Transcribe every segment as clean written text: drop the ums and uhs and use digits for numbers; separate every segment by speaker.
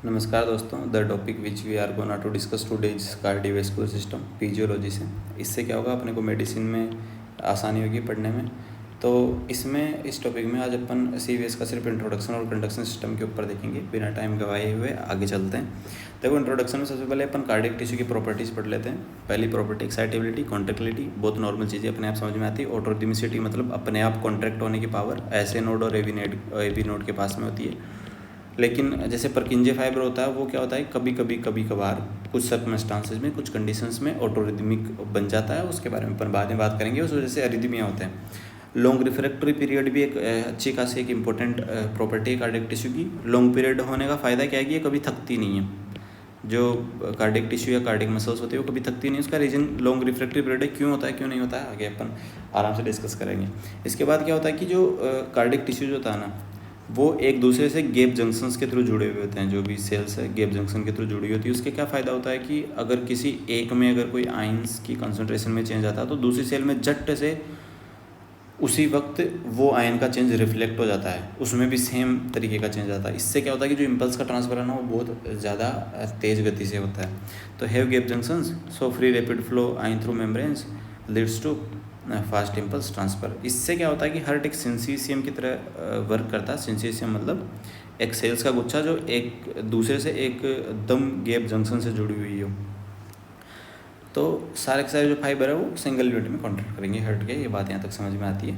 Speaker 1: नमस्कार दोस्तों। The topic which we are gonna to discuss today is cardiovascular system physiology से। इससे क्या होगा, अपने को मेडिसिन में आसानी होगी पढ़ने में। तो इस टॉपिक में आज अपन सीवीएस का सिर्फ इंट्रोडक्शन और कंडक्शन सिस्टम के ऊपर देखेंगे। बिना टाइम गवाए हुए आगे चलते हैं। देखो, इंट्रोडक्शन में सबसे पहले अपन कार्डियक टिश्यू की प्रॉपर्टीज़ पढ़ लेते हैं। पहली प्रॉपर्टी एक्साइटेबिलिटी, कॉन्ट्रैक्टिलिटी, बहुत नॉर्मल चीज़ें अपने आप समझ में आती है। ऑटोरिदमिसिटी मतलब अपने आप कॉन्ट्रैक्ट होने की पावर ऐसे नोड और एबी नोड के पास में होती है। लेकिन जैसे परकिंजे फाइबर होता है, वो क्या होता है, कभी कभार कुछ सर्कमस्टांसेस में, कुछ कंडीशंस में ऑटोरिदमिक बन जाता है। उसके बारे में अपन बाद में बात करेंगे। उस वजह से अरिदमिया होते हैं। लॉन्ग रिफ्रैक्टरी पीरियड भी एक अच्छी खासी एक इंपॉर्टेंट प्रॉपर्टी है कार्डियक टिश्यू की। लॉन्ग पीरियड होने का फ़ायदा क्या है कि ये कभी थकती नहीं है। जो कार्डियक टिश्यू या कार्डियक मसल्स होती है वो कभी थकती नहीं है। उसका रीजन लॉन्ग रिफ्रैक्टरी पीरियड है। क्यों होता है, क्यों नहीं होता है, आगे अपन आराम से डिस्कस करेंगे। इसके बाद क्या होता है कि जो कार्डियक टिश्यू जो होता है ना, वो एक दूसरे से गैप जंक्शंस के थ्रू जुड़े हुए होते हैं। जो भी सेल्स है गैप जंक्शन के थ्रू जुड़ी होती है। उसके क्या फ़ायदा होता है कि अगर किसी एक में अगर कोई आयंस की कंसंट्रेशन में चेंज आता है तो दूसरी सेल में झट से उसी वक्त वो आयन का चेंज रिफ्लेक्ट हो जाता है, उसमें भी सेम तरीके का चेंज आता है। इससे क्या होता है कि जो इम्पल्स का ट्रांसफर है ना, वो बहुत ज़्यादा तेज़ गति से होता है। तो have gap junctions, so free rapid flow ion through membranes leads to fast impulse transfer. इससे क्या होता है कि हार्ट एक सिंसीसियम की तरह वर्क करता है। सिंसीसियम मतलब एक सेल्स का गुच्छा जो एक दूसरे से एकदम गैप जंक्शन से जुड़ी हुई हो। तो सारे के सारे जो फाइबर है वो सिंगल यूनिट में कॉन्ट्रैक्ट करेंगे हार्ट के। ये बात यहाँ तक समझ में आती है।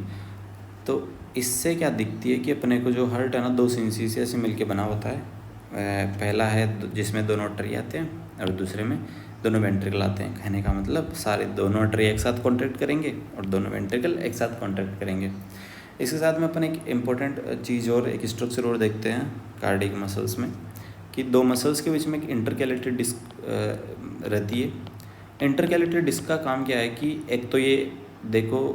Speaker 1: तो इससे क्या दिखती है कि अपने को जो हार्ट है ना, दो सिंसीसिया से मिलके बना होता है। पहला है जिसमें दोनों आर्टरी आते हैं और दूसरे में दोनों वेंट्रिकल आते हैं। कहने का मतलब सारे दोनों आर्टरी एक साथ कॉन्ट्रैक्ट करेंगे और दोनों वेंट्रिकल एक साथ कॉन्ट्रैक्ट करेंगे। इसके साथ में अपन एक इम्पोर्टेंट चीज़ और एक स्ट्रक्चर और देखते हैं कार्डियक मसल्स में, कि दो मसल्स के बीच में एक इंटरकैलेटेड डिस्क रहती है। इंटरकैलेटेड डिस्क का काम क्या है कि एक तो ये देखो,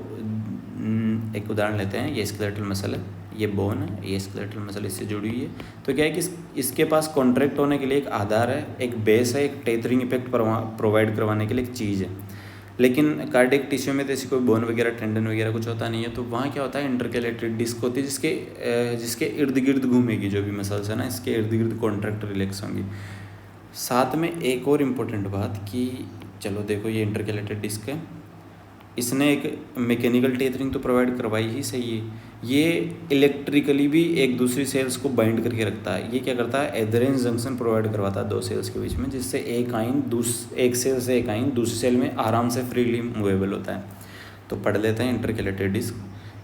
Speaker 1: एक उदाहरण लेते हैं। ये स्केलेटल मसल है, ये बोन है, ये स्केलेटल मसल इससे जुड़ी हुई है। तो क्या है कि इसके पास कॉन्ट्रैक्ट होने के लिए एक आधार है, एक बेस है, एक टेथरिंग इफेक्ट प्रोवाइड करवाने के लिए एक चीज़ है। लेकिन कार्डियक टिश्यू में तो ऐसी कोई बोन वगैरह, टेंडन वगैरह कुछ होता नहीं है। तो वहाँ क्या होता है, इंटरकैलेटेड डिस्क होती है जिसके इर्द गिर्द घूमेगी। जो भी मसल्स है ना, इसके इर्द गिर्द कॉन्ट्रैक्ट रिलैक्स होंगी। साथ में एक और इम्पोर्टेंट बात कि चलो देखो, ये इंटरकैलेटेड डिस्क है, इसने एक मैकेनिकल टेथरिंग तो प्रोवाइड करवाई ही सही है। ये इलेक्ट्रिकली भी एक दूसरी सेल्स को बाइंड करके रखता है। ये क्या करता है, एडहेरेंस जंक्शन प्रोवाइड करवाता है दो सेल्स के बीच में, जिससे एक सेल से एक आयन दूसरी सेल में आराम से फ्रीली मूवेबल होता है। तो पढ़ लेते हैं intercalated disc.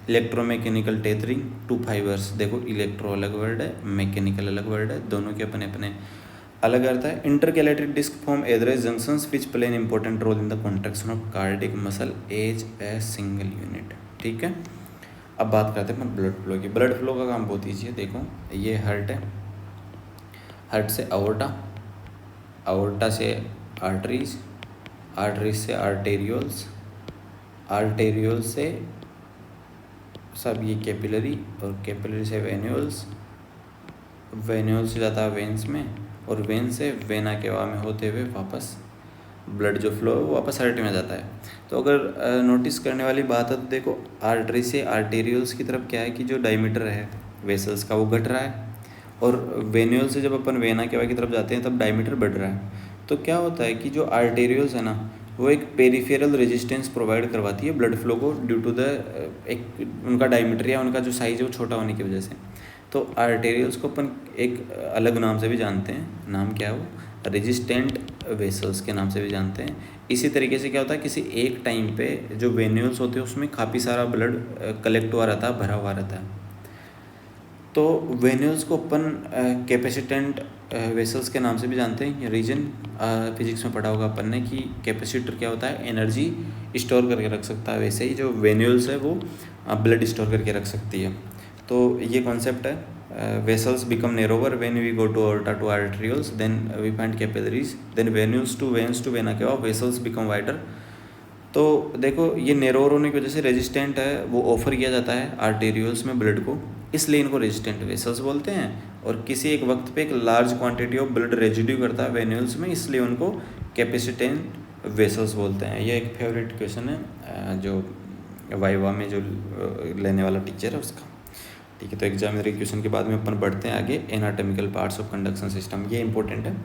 Speaker 1: Electromechanical tethering to fibers. देखो, इलेक्ट्रो अलग वर्ड है, मैकेनिकल अलग वर्ड है, दोनों के अपने अपने अलग अर्थ है। Intercalated disc form adherens junctions which play an important role in the contraction of cardiac muscle as a single unit. ठीक है, अब बात करते हैं ब्लड फ्लो की। ब्लड फ्लो का काम बहुत ईजी है। देखो, ये हार्ट है, हार्ट से अओर्टा, अओर्टा से आर्टरीज, आर्टरीज से आर्टेरियोल्स, आर्टेरियोल से सब ये कैपिलरी, और कैपिलरी से वेन्यूल्स, वेन्यूल से जाता है वेंस में, और वेन से वेना केवा में होते हुए वापस ब्लड जो फ्लो है वो वापस हार्ट में जाता है। तो अगर नोटिस करने वाली बात है तो देखो, आर्टरी से आर्टेरियल्स की तरफ क्या है कि जो डायमीटर है वेसल्स का वो घट रहा है, और वेन्यूल से जब अपन वेना केवा की तरफ जाते हैं तब डायमीटर बढ़ रहा है। तो क्या होता है कि जो आर्टेरियल्स है ना, वो एक पेरिफेरल रेजिस्टेंस प्रोवाइड करवाती है ब्लड फ्लो को, ड्यू टू द एक उनका डायमीटर या उनका जो साइज है वो छोटा होने की वजह से। तो आर्टेरियल्स को अपन एक अलग नाम से भी जानते हैं। नाम क्या है वो, रेजिस्टेंट वेसल्स के नाम से भी जानते हैं। इसी तरीके से क्या होता है, किसी एक टाइम पे जो वेन्यूल्स होते हैं उसमें काफ़ी सारा ब्लड कलेक्ट हुआ रहता है, भरा हुआ रहता है। तो वेन्यूल्स को अपन कैपेसिटेंट वेसल्स के नाम से भी जानते हैं। रीजन फिजिक्स में पढ़ा होगा अपन ने कि कैपेसिटर क्या होता है, एनर्जी स्टोर करके रख सकता है। वैसे ही जो वेन्यूल्स है वो ब्लड स्टोर करके रख सकती है। तो ये कॉन्सेप्ट है। vessels become narrower when we go to aorta to arterioles, then we find capillaries, then venules to veins to vena cava, vessels become wider। तो देखो, ये नैरोर होने की वजह से रेजिस्टेंट है, वो ऑफर किया जाता है आर्टेरियोल्स में ब्लड को, इसलिए इनको रेजिस्टेंट वेसल्स बोलते हैं। और किसी एक वक्त पे एक large quantity of blood residue करता है वेन्यूल्स में, इसलिए उनको कैपेसिटेंट वेसल्स बोलते हैं। ये एक फेवरेट क्वेश्चन है जो वाइवा में जो लेने वाला टीचर है उसका। ठीक है। तो एग्जामिनर क्वेश्चन के बाद में अपन बढ़ते हैं आगे, anatomical parts of conduction system. ये इंपॉर्टेंट है,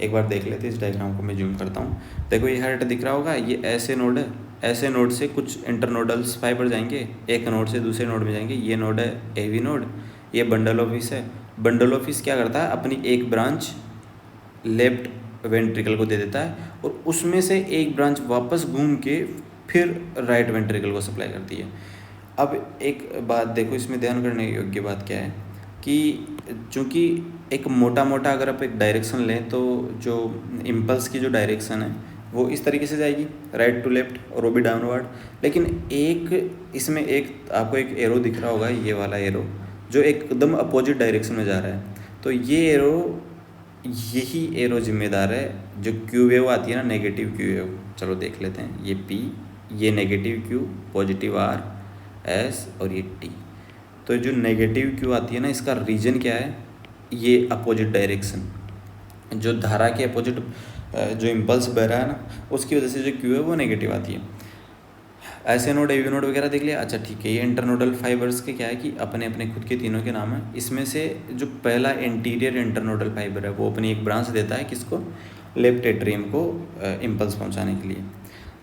Speaker 1: एक बार देख लेते हैं। इस डायग्राम को मैं जूम करता हूँ। देखो ये हार्ट दिख रहा होगा, ये ऐसे नोड है, ऐसे नोड से कुछ इंटरनोडल्स फाइबर जाएंगे, एक नोड से दूसरे नोड में जाएंगे। ये नोड है एवी नोड, ये बंडल ऑफिस है। बंडल ऑफिस क्या करता है, अपनी एक ब्रांच लेफ्ट वेंट्रिकल को दे देता है और उसमें से एक ब्रांच वापस घूम के फिर राइट वेंट्रिकल को सप्लाई करती है। अब एक बात देखो, इसमें ध्यान करने योग्य बात क्या है कि चूँकि एक मोटा मोटा अगर आप एक डायरेक्शन लें तो जो इम्पल्स की जो डायरेक्शन है वो इस तरीके से जाएगी, राइट टू लेफ्ट, और वो भी डाउनवर्ड। लेकिन एक इसमें एक आपको एक एरो दिख रहा होगा, ये वाला एरो जो एकदम अपोजिट डायरेक्शन में जा रहा है। तो ये एरो, यही एरो जिम्मेदार है जो क्यू वेव आती है ना, नेगेटिव क्यू वेव। चलो देख लेते हैं, ये पी, ये negative Q, positive R S, और ये टी। तो जो नेगेटिव क्यू आती है ना, इसका रीजन क्या है, ये अपोजिट डायरेक्शन, जो धारा के अपोजिट जो इम्पल्स बह रहा है ना, उसकी वजह से जो क्यू है वो नेगेटिव आती है। ऐसे नोड एवी नोड वगैरह देख लिया। अच्छा ठीक है, ये इंटरनोडल फाइबर्स के क्या है कि अपने अपने खुद के तीनों के नाम है। इसमें से जो पहला इंटीरियर इंटरनोडल फाइबर है वो अपनी एक ब्रांच देता है किसको, लेफ्ट एट्रियम को इम्पल्स पहुंचाने के लिए।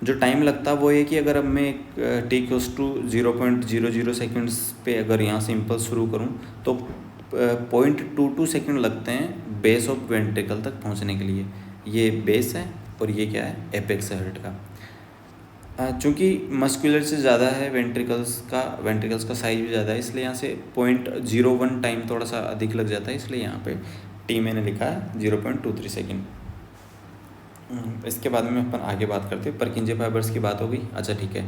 Speaker 1: जो टाइम लगता है वो ये कि अगर अब मैं टी इक्वल्स टू 0.00 सेकेंड्स पे अगर यहाँ से इम्पल्स शुरू करूँ तो 0.22 सेकेंड लगते हैं बेस ऑफ वेंट्रिकल तक पहुँचने के लिए। ये बेस है और ये क्या है, एपेक्स है हार्ट का। चूँकि मस्कुलर से ज़्यादा है वेंट्रिकल्स का साइज भी ज़्यादा है, इसलिए यहाँ से 0.01 टाइम थोड़ा सा अधिक लग जाता है, इसलिए यहाँ पे टी मैंने लिखा है 0.23 सेकेंड। इसके बाद में अपन आगे बात करते हैं, परकिंजे फाइबर्स की बात हो गई। अच्छा ठीक है,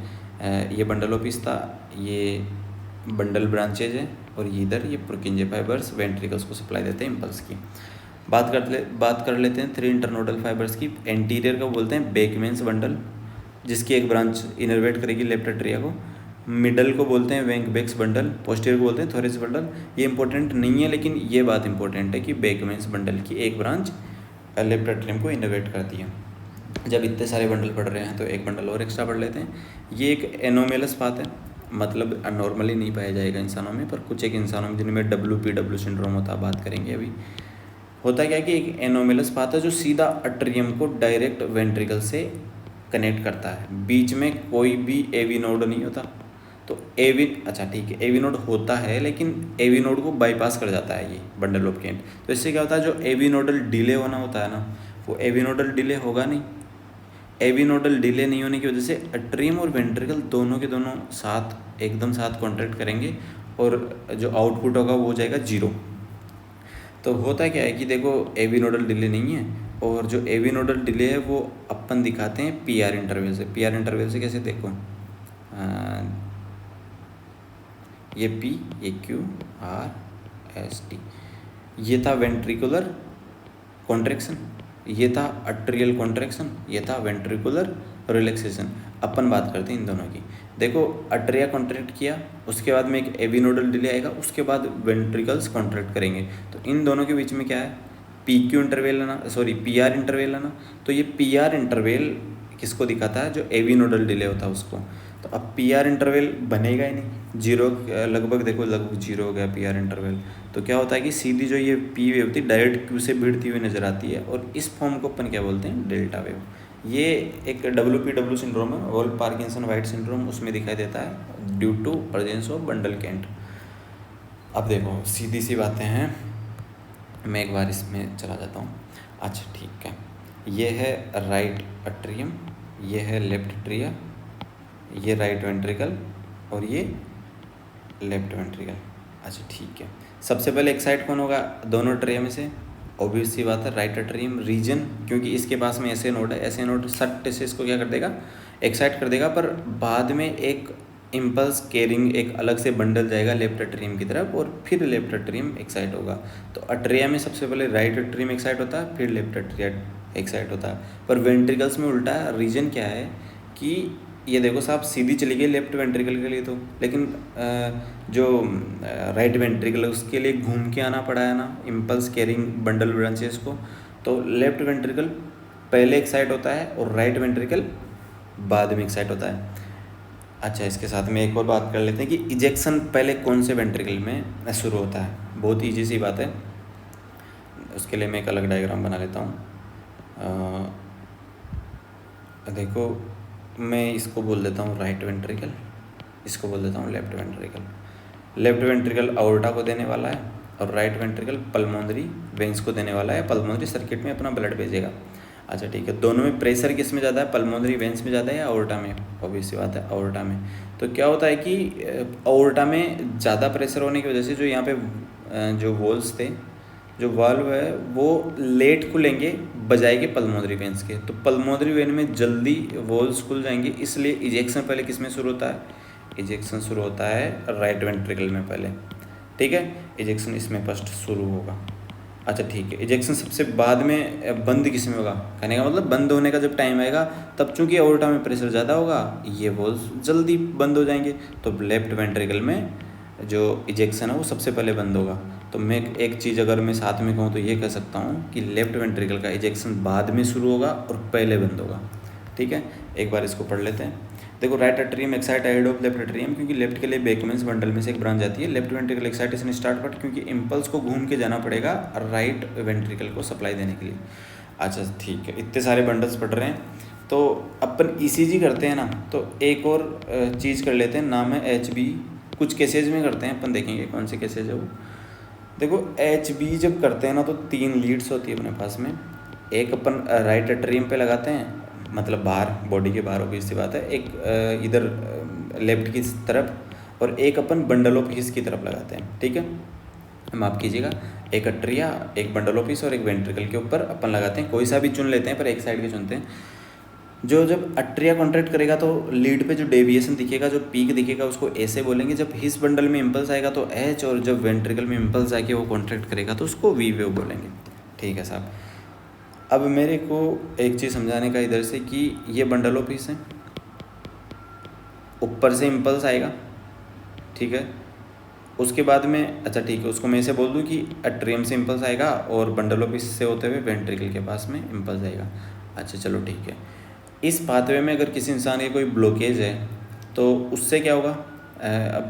Speaker 1: ये बंडल ऑफिस था, ये बंडल ब्रांचेज है, और ये इधर ये परकिंजे फाइबर्स वेंट्रिकल्स को सप्लाई देते हैं इम्पल्स की। बात कर लेते हैं थ्री इंटरनोडल फाइबर्स की। एंटीरियर को बोलते हैं बेकमेंस बंडल, जिसकी एक ब्रांच इनर्वेट करेगी लेफ्ट एट्रिया को। मिडल को बोलते हैं वेंकबेक्स बंडल, पोस्टीरियर को बोलते हैं थोरेस बंडल। ये इंपॉर्टेंट नहीं है, लेकिन ये बात इंपॉर्टेंट है कि बेकमेंस बंडल की एक ब्रांच लेफ्ट एट्रियम को इनर्वेट करती है। जब इतने सारे बंडल पढ़ रहे हैं तो एक बंडल और एक्स्ट्रा पढ़ लेते हैं। ये एक एनोमेलस बात है, मतलब नॉर्मली नहीं पाया जाएगा इंसानों में, पर कुछ एक इंसानों में जिनमें WPW सिंड्रोम होता है, बात करेंगे अभी। होता क्या है कि एक एनोमेलस पाथ है जो सीधा अट्रियम को डायरेक्ट वेंट्रिकल से कनेक्ट करता है, बीच में कोई भी एवी नोड नहीं होता। तो एवी, अच्छा ठीक है, एवी नोड होता है लेकिन एवी नोड को बाईपास कर जाता है ये बंडल ऑफ केंट। तो इससे क्या होता है, जो एवी नोडल डिले होना होता है ना, वो एवी नोडल डिले होगा नहीं। एवी नोडल डिले नहीं होने की वजह से अट्रियम और वेंट्रिकल दोनों के दोनों साथ एकदम साथ कॉन्ट्रैक्ट करेंगे और जो आउटपुट होगा वो हो जाएगा 0। तो होता क्या है कि देखो, एवी नोडल डिले नहीं है, और जो एवी नोडल डिले है वो अपन दिखाते हैं PR इंटरवल से। PR इंटरवल से कैसे, देखो ये P, ये Q, R, S, T, ये था वेंट्रिकुलर कॉन्ट्रैक्शन, ये था अट्रियल कॉन्ट्रैक्शन, ये था वेंट्रिकुलर रिलैक्सेशन। अपन बात करते हैं इन दोनों की। देखो अट्रिया कॉन्ट्रैक्ट किया, उसके बाद में एक एवी नोडल डिले आएगा, उसके बाद वेंट्रिकल्स कॉन्ट्रैक्ट करेंगे। तो इन दोनों के बीच में क्या है, PQ इंटरवल है ना, सॉरी PR इंटरवल है ना। तो ये PR इंटरवल किसको दिखाता है, जो एवी नोडल डिले होता है उसको। तो अब PR इंटरवल बनेगा ही नहीं, 0 लगभग, देखो लगभग 0 हो गया PR इंटरवल। तो क्या होता है कि सीधी जो ये P वेव थी डायरेक्ट Q से भिड़ती हुई नजर आती है, और इस फॉर्म को अपन क्या बोलते हैं, डेल्टा वेव। ये एक WPW सिंड्रोम है, वोल्फ पार्किंसन वाइट सिंड्रोम, उसमें दिखाई देता है due to presence of bundle Kent. अब देखो सीधी सी बातें हैं, मैं एक बार इसमें चला जाता हूँ। अच्छा ठीक है, ये है राइट अट्रियम, ये है लेफ्ट अट्रिया, ये राइट वेंट्रिकल, और ये लेफ्ट वेंट्रिकल। अच्छा ठीक है, सबसे पहले एक्साइट कौन होगा दोनों अट्रियम में से, ऑब्वियस सी बात है राइट अट्रियम रीजन, क्योंकि इसके पास में ऐसे नोड है, ऐसे नोड सट से इसको क्या कर देगा, एक्साइट कर देगा। पर बाद में एक इम्पल्स कैरिंग एक अलग से बंडल जाएगा लेफ्ट अट्रियम की तरफ, और फिर लेफ्ट अट्रियम एक्साइट होगा। तो अट्रिया में सबसे पहले राइट अट्रियम एक्साइट होता है, फिर लेफ्ट अट्रिया एक्साइट होता है। पर वेंट्रिकल्स में उल्टा है। रीजन क्या है कि ये देखो साहब, सीधी चली गई लेफ्ट वेंट्रिकल के लिए तो, लेकिन जो राइट वेंट्रिकल है उसके लिए घूम के आना पड़ा है ना, इम्पल्स कैरिंग बंडल ब्रांचेस को। तो लेफ्ट वेंट्रिकल पहले एक्साइट होता है और राइट वेंट्रिकल बाद में एक्साइट होता है। अच्छा, इसके साथ में एक और बात कर लेते हैं कि इजेक्शन पहले कौन से वेंट्रिकल में शुरू होता है। बहुत ईजी सी बात है, उसके लिए मैं एक अलग डायग्राम बना लेता हूँ। देखो, मैं इसको बोल देता हूँ राइट वेंट्रिकल, इसको बोल देता हूँ लेफ्ट वेंट्रिकल। लेफ्ट वेंट्रिकल अओर्टा को देने वाला है और राइट वेंट्रिकल पल्मोनरी वेंस को देने वाला है, पल्मोनरी सर्किट में अपना ब्लड भेजेगा। अच्छा ठीक है, दोनों में प्रेशर किस में ज़्यादा है, पल्मोनरी वेंस में ज़्यादा है या अओर्टा में? ऑब्वियस सी बात है अओर्टा में। तो क्या होता है कि अओर्टा में ज़्यादा प्रेशर होने की वजह से जो यहाँ पे जो वॉल्स थे, जो वाल्व है वो लेट खुलेंगे बजाय के पल्मोनरी वेंस के। तो पल्मोनरी वेन में जल्दी वॉल्स खुल जाएंगे, इसलिए इजेक्शन पहले किस में शुरू होता है? इजेक्शन शुरू होता है राइट वेंट्रिकल में पहले। ठीक है, इजेक्शन इसमें फर्स्ट शुरू होगा। अच्छा ठीक है, इजेक्शन सबसे बाद में बंद किस में होगा? कहने का मतलब बंद होने का जब टाइम आएगा तब चूंकि अओर्टा में प्रेशर ज़्यादा होगा, ये वॉल्स जल्दी बंद हो जाएंगे। तो लेफ्ट वेंट्रिकल में जो इजेक्शन है वो सबसे पहले बंद होगा। तो मैं एक चीज़ अगर मैं साथ में कहूँ तो ये कह सकता हूँ कि लेफ्ट वेंट्रिकल का इजेक्शन बाद में शुरू होगा और पहले बंद होगा। ठीक है, एक बार इसको पढ़ लेते हैं। देखो, right atrium excite ahead of left atrium, क्योंकि लेफ्ट के लिए बेकमेंस बंडल में से एक ब्रांच जाती है। Left ventricle excitation start but क्योंकि इम्पल्स को घूम के जाना पड़ेगा राइट वेंट्रिकल को सप्लाई देने के लिए। अच्छा ठीक है, इतने सारे बंडल्स पढ़ रहे हैं तो अपन ईसीजी करते हैं ना, तो एक और चीज़ कर लेते हैं, नाम है HB। कुछ केसेज में करते हैं अपन, देखेंगे कौन से केसेज है वो। देखो, HB जब करते हैं ना तो 3 लीड्स होती है अपने पास में। एक अपन राइट एट्रियम पे लगाते हैं, मतलब बाहर, बॉडी के बाहर, ऑब्वियस सी बात है। एक इधर लेफ्ट की तरफ और एक अपन बंडल ऑफ हिस की तरफ लगाते हैं। ठीक है, माफ़ कीजिएगा, एक अट्रिया, एक बंडल ऑफ हिस और एक वेंट्रिकल के ऊपर अपन लगाते हैं। कोई सा भी चुन लेते हैं पर एक साइड के चुनते हैं। जो जब अट्रिया कॉन्ट्रैक्ट करेगा तो लीड पे जो डेविएशन दिखेगा, जो पीक दिखेगा, उसको ऐसे बोलेंगे। जब हिस बंडल में इम्पल्स आएगा तो H, और जब वेंट्रिकल में इम्पल्स आके वो कॉन्ट्रैक्ट करेगा तो उसको V वेव बोलेंगे। ठीक है साहब, अब मेरे को एक चीज़ समझाने का इधर से कि ये बंडल ऑफ हिस है, ऊपर से इम्पल्स आएगा। ठीक है, उसके बाद में, अच्छा ठीक है, उसको मैं ऐसे बोल दूँ कि अट्रियम से इम्पल्स आएगा और बंडल ऑफ हिस से होते हुए वेंट्रिकल के पास में इम्पल्स आएगा। अच्छा चलो ठीक है, इस पाथवे में अगर किसी इंसान के कोई ब्लॉकेज है तो उससे क्या होगा?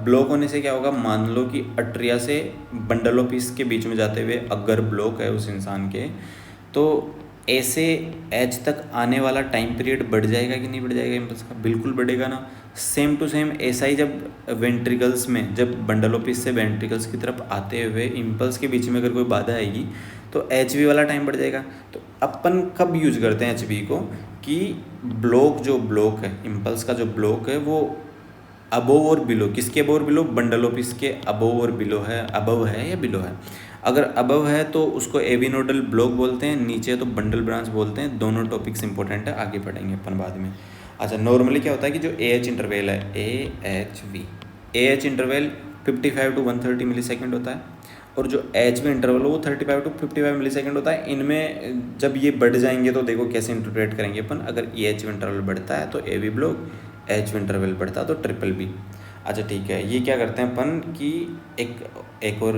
Speaker 1: ब्लॉक होने से क्या होगा? मान लो कि अट्रिया से बंडल ऑफ हिस के बीच में जाते हुए अगर ब्लॉक है उस इंसान के, तो ऐसे एज तक आने वाला टाइम पीरियड बढ़ जाएगा कि नहीं बढ़ जाएगा इम्पल्स का? बिल्कुल बढ़ेगा ना। सेम टू सेम ऐसा ही जब वेंट्रिकल्स में, जब बंडल ऑफ हिस से वेंट्रिकल्स की तरफ आते हुए इम्पल्स के बीच में अगर कोई बाधा आएगी तो HB वाला टाइम बढ़ जाएगा। तो अपन कब यूज करते हैं HB को? कि जो ब्लॉक है, इम्पल्स का जो ब्लॉक है वो अबोव और बिलो, किसके अबोव और बिलो? बंडल ऑफ हिस के अबोव और बिलो है, अबव है या बिलो है। अगर अबव है तो उसको एवी नोडल ब्लॉक बोलते हैं, नीचे तो बंडल ब्रांच बोलते हैं। दोनों टॉपिक्स इंपॉर्टेंट है, आगे पढ़ेंगे अपन बाद में। अच्छा, नॉर्मली क्या होता है कि जो AH इंटरवल है, AHV, AH interval 55 to 130 millisecond होता है और जो HV इंटरवल है वो 35 to 55 मिली सेकेंड होता है। इनमें जब ये बढ़ जाएंगे तो देखो कैसे इंटरप्रेट करेंगे अपन। अगर EH इंटरवल बढ़ता है तो AV ब्लॉक, HV इंटरवल बढ़ता है तो ट्रिपल B। अच्छा ठीक है, ये क्या करते हैं अपन कि एक और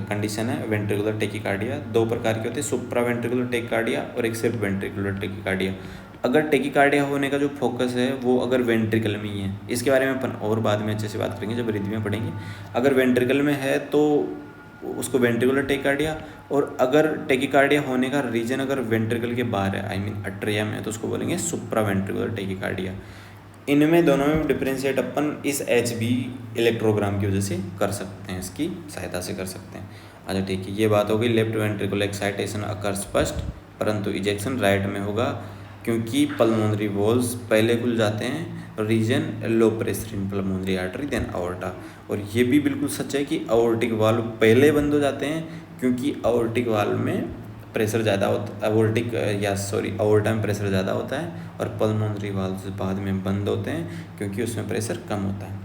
Speaker 1: कंडीशन है वेंट्रिकुलर टेकिकार्डिया। 2 प्रकार के होते हैं, सुप्रा वेंट्रिकुलर टेकिकार्डिया और एक सिर्फ वेंट्रिकुलर टेकिकार्डिया। अगर टेकिकार्डिया होने का जो फोकस है वो अगर वेंट्रिकल में ही है, इसके बारे में अपन और बाद में अच्छे से बात करेंगे जब रिदमिया पढ़ेंगे। अगर वेंट्रिकल में है तो उसको वेंट्रिकुलर टेकिकार्डिया, और अगर टेकिकार्डिया होने का रीजन अगर वेंट्रिकल के बाहर है, आई मीन अट्रिया में, तो उसको बोलेंगे सुप्रा वेंट्रिकुलर टेकिकार्डिया। इनमें दोनों में डिफरेंशिएट अपन इस HB इलेक्ट्रोग्राम की वजह से कर सकते हैं, इसकी सहायता से कर सकते हैं। अच्छा ठीक है, ये बात हो गई। Left ventricular excitation occurs first, परंतु इजेक्शन राइट में होगा क्योंकि पल्मोनरी वॉल्स पहले खुल जाते हैं, reason low pressure in pulmonary artery than aorta. और ये भी बिल्कुल सच है कि अओर्टिक वाल्व पहले बंद हो जाते हैं क्योंकि अओर्टिक वाल्व में प्रेशर ज़्यादा होता है, अओर्टा में प्रेशर ज़्यादा होता है, और पल्मोनरी वाल्व बाद में बंद होते हैं क्योंकि उसमें प्रेशर कम होता है।